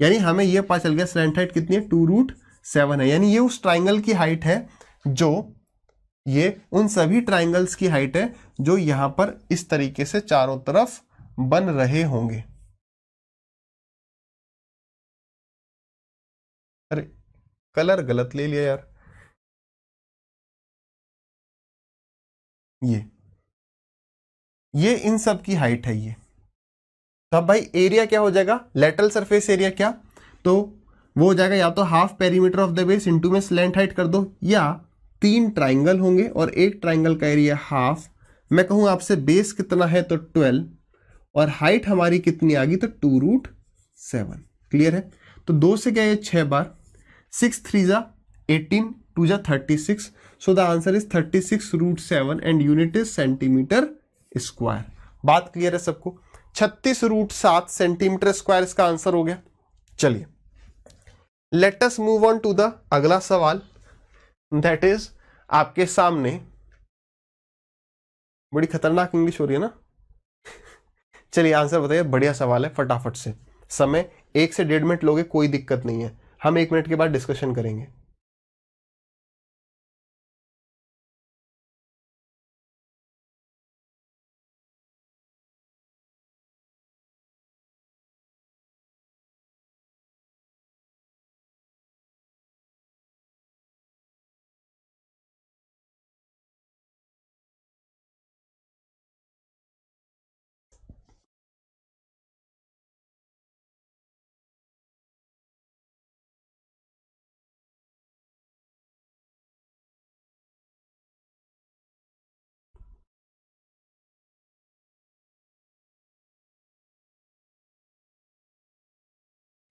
यानी हमें ये पता चल गया स्लैंट हाइट कितनी है, 2√7 है। यानी ये उस ट्राइंगल की हाइट है जो, ये उन सभी ट्राइंगल्स की हाइट है जो यहां पर इस तरीके से चारों तरफ बन रहे होंगे। अरे कलर गलत ले लिया यार, ये इन सब की हाइट है ये। तब भाई एरिया क्या हो जाएगा, लेटरल सरफेस एरिया, क्या तो वो हो जाएगा या तो half perimeter of the base into में स्लैंट हाइट कर दो, या 3 ट्राइंगल होंगे और एक ट्राइंगल का एरिया हाफ। मैं कहूँ आपसे बेस कितना है तो 12, और हाइट हमारी कितनी आ गई तो 2√7। क्लियर है, तो 2 से गए 6 बार, 6 3 × 18, 2 × 36, so the answer is 36√7 and unit is centimetre square. बात क्लियर है सबको, 36√7 सेंटीमीटर स्क्वायर इसका आंसर हो गया। चलिए let us move on to the अगला सवाल, दैट इज आपके सामने। बड़ी खतरनाक इंग्लिश हो रही है ना। चलिए आंसर बताइए, बढ़िया सवाल है, फटाफट से। समय 1 से 1.5 मिनट लोगे, कोई दिक्कत नहीं है, हम 1 मिनट के बाद डिस्कशन करेंगे।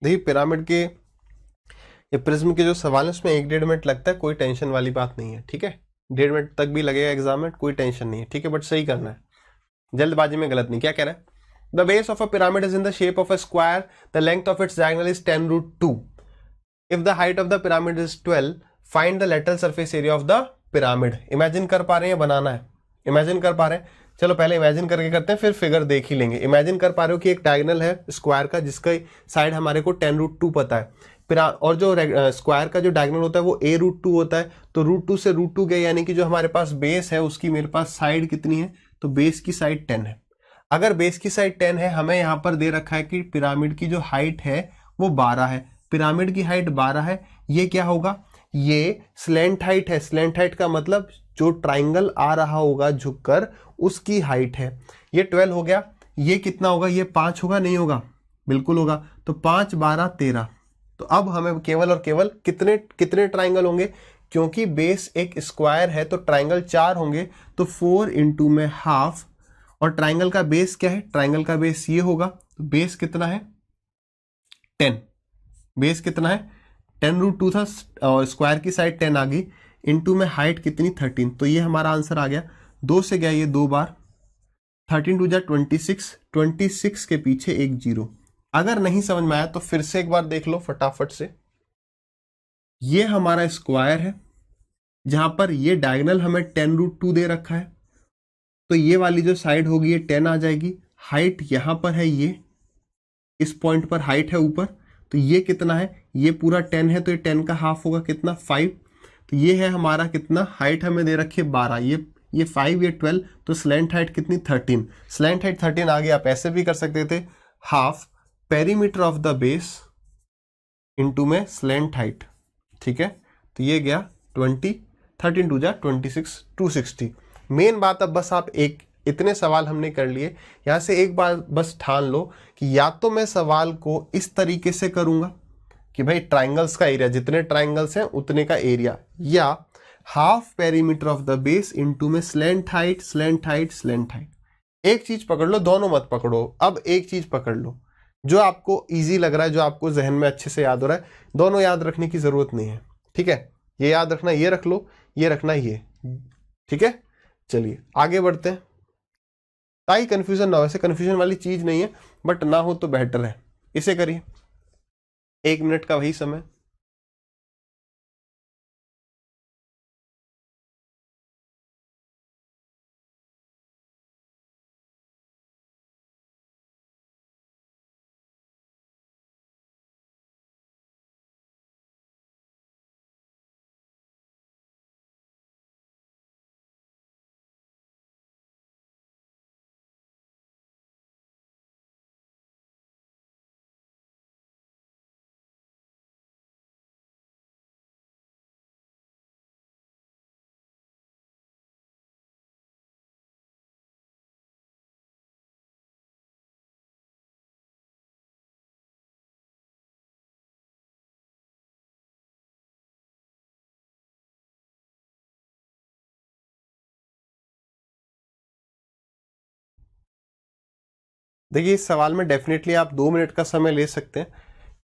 देखिए पिरामिड के, ये प्रिज्म के जो सवाल है उसमें 1-1.5 मिनट लगता है, कोई टेंशन वाली बात नहीं है। ठीक है, 1.5 मिनट तक भी लगेगा एग्जाम में, कोई टेंशन नहीं है। ठीक है, बट सही करना है, जल्दबाजी में गलत नहीं। क्या कह रहा है, the base of a pyramid is in the shape of a square, the length of its diagonal is 10√2, if the height of the pyramid is 12, find the lateral surface area of the pyramid. Imagine कर पा रहे हैं, बनाना है, imagine कर पा रहे हैं। चलो पहले इमेजिन करके करते हैं, फिर फिगर देख ही लेंगे। इमेजिन कर पा रहे हो कि एक डायगोनल है स्क्वायर का, जिसका साइड हमारे को 10√2 पता है, और जो स्क्वायर का जो डायगोनल होता है वो a√2 होता है, तो √2 से √2 गए, यानी कि जो हमारे पास बेस है उसकी मेरे पास साइड कितनी है, तो बेस की साइड 10 है। अगर बेस की साइड 10 है, हमें यहाँ पर दे रखा है कि पिरामिड की जो हाइट है वो 12 है, पिरामिड की हाइट 12 है, ये क्या होगा, ये स्लैंट हाइट है। स्लैंट हाइट का मतलब जो ट्राइंगल आ रहा होगा झुककर उसकी हाइट है। ये 12 हो गया, ये कितना होगा, ये 5 होगा, नहीं होगा, बिल्कुल होगा, तो 5 12 13। तो अब हमें केवल और केवल कितने ट्राइंगल होंगे, क्योंकि बेस एक स्क्वायर है तो ट्राइंगल 4 होंगे, तो 4 इंटू में हाफ, और ट्राइंगल का बेस क्या है, ट्राइंगल का बेस ये होगा, तो बेस कितना है 10, बेस कितना है 10√2 था, और स्क्वायर की साइड 10 आ गई, इंटू में हाइट कितनी 13, तो ये हमारा आंसर आ गया। 2 से गया ये 2 बार, 13 2 जा 26, 26 के पीछे एक जीरो। अगर नहीं समझ में आया तो फिर से एक बार देख लो फटाफट से। ये हमारा स्क्वायर है जहां पर ये डायगोनल हमें 10√2 दे रखा है, तो ये वाली जो साइड होगी ये 10 आ जाएगी। हाइट यहां पर है, ये इस पॉइंट पर हाइट है ऊपर, तो ये कितना है, ये पूरा 10 है, तो ये 10 का हाफ होगा कितना 5, तो ये है हमारा कितना, हाइट हमें दे रखी है 12, ये 5, ये 12, तो स्लैंट हाइट कितनी 13, स्लैंट हाइट 13 आ गई। आप ऐसे भी कर सकते थे, half perimeter of the base into में स्लैंट हाइट, ठीक है, तो ये गया 20, 13 2 जा 26, 260। मेन बात अब बस आप एक इतने सवाल हमने कर लिए, यहां से एक बार बस ठान लो कि या तो मैं सवाल को इस तरीके से करूंगा कि भाई ट्राइंगल्स का एरिया, जितने ट्राइंगल्स हैं उतने का एरिया, या half perimeter of the base into में slant height, slant height, slant height. एक चीज पकड़ लो, दोनों मत पकड़ो। अब एक चीज पकड़ लो जो आपको इजी लग रहा है, जो आपको जहन में अच्छे से याद हो रहा है, दोनों याद रखने की जरूरत नहीं है, ठीक है, ये याद रखना, ये रख लो, ये रखना, ये, ठीक है। चलिए आगे बढ़ते हैं, ताकि कंफ्यूजन ना हो, वैसे कंफ्यूजन वाली चीज नहीं है, बट ना हो तो बेटर है। इसे करिए, 1 मिनट का वही समय। देखिए इस सवाल में डेफिनेटली आप 2 मिनट का समय ले सकते हैं।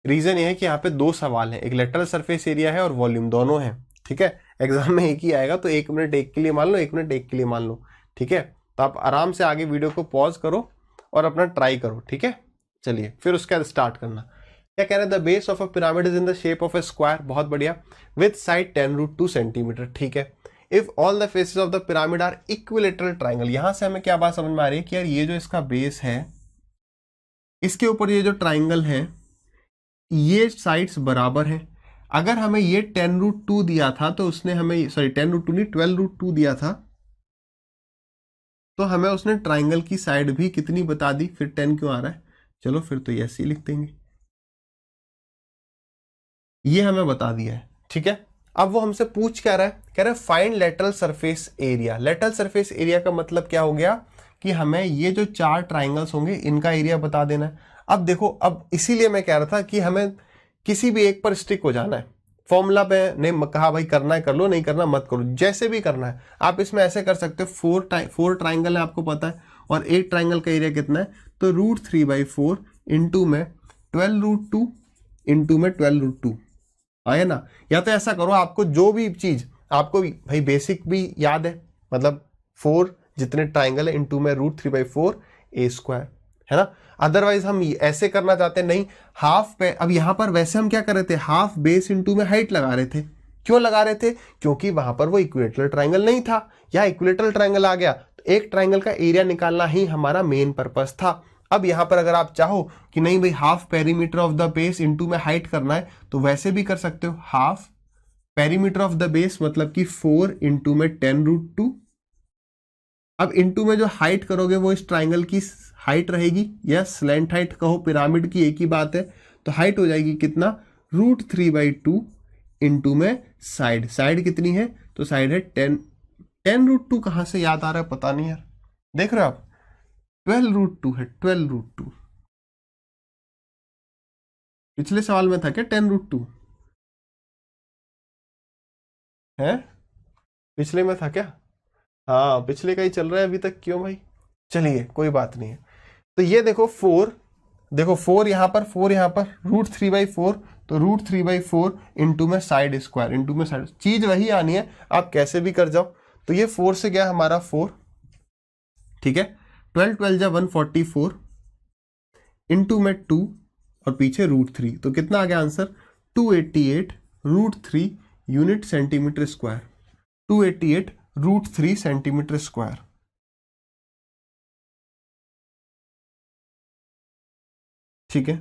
रीजन ये है कि यहाँ पे 2 सवाल हैं, एक लेटरल सरफेस एरिया है और वॉल्यूम, दोनों हैं, ठीक है। एग्जाम में एक ही आएगा, तो 1 मिनट एक के लिए मान लो, 1 मिनट एक के लिए मान लो, ठीक है। तो आप आराम से आगे वीडियो को पॉज करो और अपना ट्राई करो, ठीक है। चलिए फिर उसके बाद स्टार्ट करना। क्या कह रहे हैं, the base of a pyramid is in the shape of a square, बहुत बढ़िया, विथ साइड 10√2 सेंटीमीटर, ठीक है। If all the faces of the pyramid are equilateral triangle, यहां से हमें क्या बात समझ में आ रही है कि यार ये जो इसका बेस है, इसके ऊपर ये जो ट्राइंगल है, ये साइड्स बराबर हैं। अगर हमें ये 10√2 दिया था तो उसने हमें, सॉरी 10√2 नहीं 12√2 दिया था, तो हमें उसने ट्राइंगल की साइड भी कितनी बता दी, फिर 10 क्यों आ रहा है, चलो फिर तो ये ऐसे ही लिख देंगे, ये हमें बता दिया है, ठीक है। अब वो हमसे पूछ क्या रहा है, कह रहा है find lateral surface area. Lateral surface area का मतलब क्या हो गया कि हमें ये जो 4 ट्राइंगल्स होंगे इनका एरिया बता देना है। अब देखो, अब इसीलिए मैं कह रहा था कि हमें किसी भी एक पर स्टिक हो जाना है। फॉर्मूला पे नहीं कहा भाई करना है कर लो, नहीं करना मत करो, जैसे भी करना है। आप इसमें ऐसे कर सकते हो, 4 ट्राइंगल है आपको पता है, और एक ट्राइंगल का एरिया कितना है, तो √3/4 इंटू में 12√2 इंटू में 12√2 आया ना। या तो ऐसा करो, आपको जो भी चीज आपको भाई बेसिक भी याद है, मतलब 4 जितने ट्राइंगल है इंटू में √3/4 ए स्क्वायर, है ना। अदरवाइज हम ऐसे करना चाहते हैं, नहीं हाफ पे, अब यहां पर वैसे हम क्या कर रहे थे, हाफ बेस इंटू में हाइट लगा रहे थे। क्यों लगा रहे थे, क्योंकि वहां पर वो इक्विलेटरल ट्राइंगल नहीं था, या इक्विलेटरल ट्राइंगल आ गया, तो एक ट्राइंगल का एरिया निकालना ही हमारा मेन पर्पस था। अब यहां पर अगर आप चाहो कि नहीं भाई half perimeter of the base into में हाइट करना है, तो वैसे भी कर सकते हो, half perimeter of the base मतलब कि 4 इंटू में 10√2। अब इंटू में जो हाइट करोगे वो इस ट्राइंगल की हाइट रहेगी, या स्लैंट हाइट कहो, पिरामिड की एक ही बात है, तो हाइट हो जाएगी कितना, √3/2 इंटू में साइड, साइड कितनी है, तो साइड है 10। 10√2 कहां से याद आ रहा है पता नहीं यार, देख रहे हो आप, 12√2 है, 12√2। पिछले सवाल में था क्या 10√2, है, पिछले में था क्या? हाँ पिछले का ही चल रहा है अभी तक, क्यों भाई? चलिए कोई बात नहीं है। तो ये देखो 4, देखो 4 यहाँ पर, 4 यहाँ पर, √3/4, तो √3/4 इंटू में साइड स्क्वायर, इंटू में साइड, चीज वही आनी है, आप कैसे भी कर जाओ। तो ये 4 से गया हमारा 4, ठीक है, 12 12 जा 144 इंटू में 2 और पीछे √3, तो कितना आ गया answer? 288 √3 unit centimetre square, 288 √3 centimetre square. ठीक है,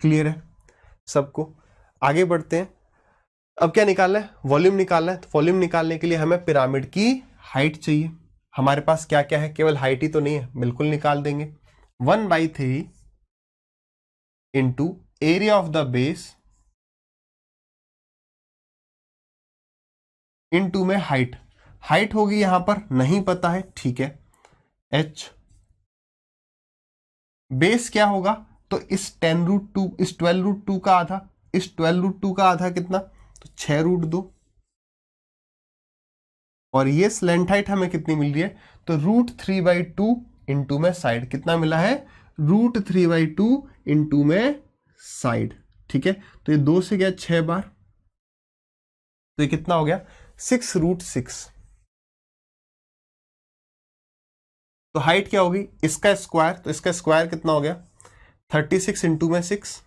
क्लियर है सबको? आगे बढ़ते हैं। अब क्या निकालना है? वॉल्यूम निकालना है। तो वॉल्यूम निकालने के लिए हमें पिरामिड की हाइट चाहिए। हमारे पास क्या क्या है? केवल हाइट ही तो नहीं है, बिल्कुल निकाल देंगे। 1/3 into area of the base into में हाइट। हाइट होगी यहां पर नहीं पता है, ठीक है, h। बेस क्या होगा? तो इस 10√2, इस 12√2 का आधा, इस 12√2 का आधा कितना? तो 6√2। और ये स्लेंट हाइट हमें कितनी मिल रही है? तो √3/2 इंटू में साइड, कितना मिला है? √3/2 इंटू में साइड। ठीक है, तो ये 2 से गया 6 बार, तो ये कितना हो गया? 6√6। तो हाइट क्या होगी? इसका स्क्वायर, तो इसका स्क्वायर कितना हो गया? 36 इंटू में 6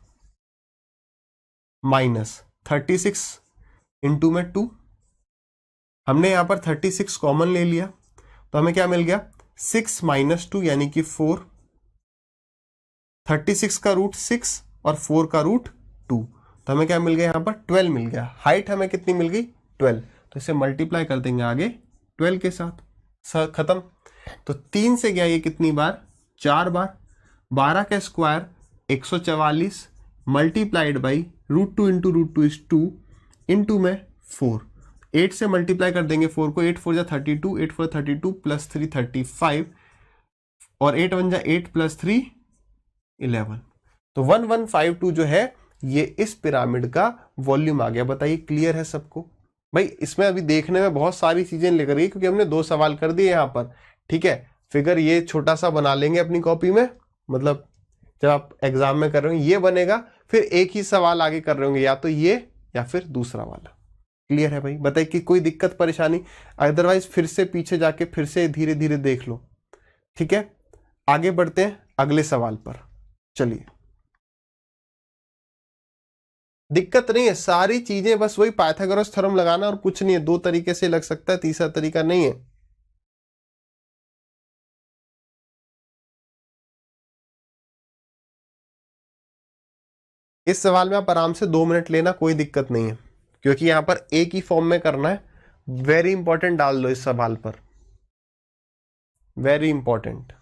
माइनस 36 इंटू में 2। हमने यहां पर 36 कॉमन ले लिया, तो हमें क्या मिल गया? 6 माइनस 2 यानी कि 4। 36 का रूट 6 और 4 का रूट 2, तो हमें क्या मिल गया? यहां पर 12 मिल गया। हाइट हमें कितनी मिल गई? 12। तो इसे मल्टीप्लाई कर देंगे आगे 12 के साथ, खत्म। तो 3 से गया ये कितनी बार? 4 बार। 12 का square 144 multiplied by √2 into √2 is 2 into में 4। 8 से मल्टीप्लाई कर देंगे 4 को, 8 4 जा 32, 8 4 32 प्लस 3 35, और 8 1 जा 8 प्लस 3 11। तो 1152 जो है ये इस पिरामिड का वॉल्यूम आ गया। बताइए क्लियर है सबको? भाई इसमें अभी देखने में बहुत सारी चीजें लिख रही है क्योंकि हमने 2 सवाल कर दिए यहाँ पर। ठीक है, फिगर ये छोटा सा बना लेंगे अपनी कॉपी में, मतलब जब आप एग्जाम में कर रहे हो ये बनेगा, फिर एक ही सवाल आगे कर रहे होंगे, या तो ये या फिर दूसरा वाला। क्लियर है भाई? बताइए कि कोई दिक्कत परेशानी? अदरवाइज फिर से पीछे जाके फिर से धीरे धीरे देख लो। ठीक है, आगे बढ़ते हैं अगले सवाल पर। चलिए, दिक्कत नहीं है, सारी चीजें बस वही पाइथागोरस थ्योरम लगाना और कुछ नहीं है। 2 तरीके से लग सकता है, तीसरा तरीका नहीं है। इस सवाल में आप आराम से 2 मिनट लेना, कोई दिक्कत नहीं है, क्योंकि यहां पर एक ही फॉर्म में करना है। वेरी इंपॉर्टेंट डाल दो इस सवाल पर, वेरी इंपॉर्टेंट।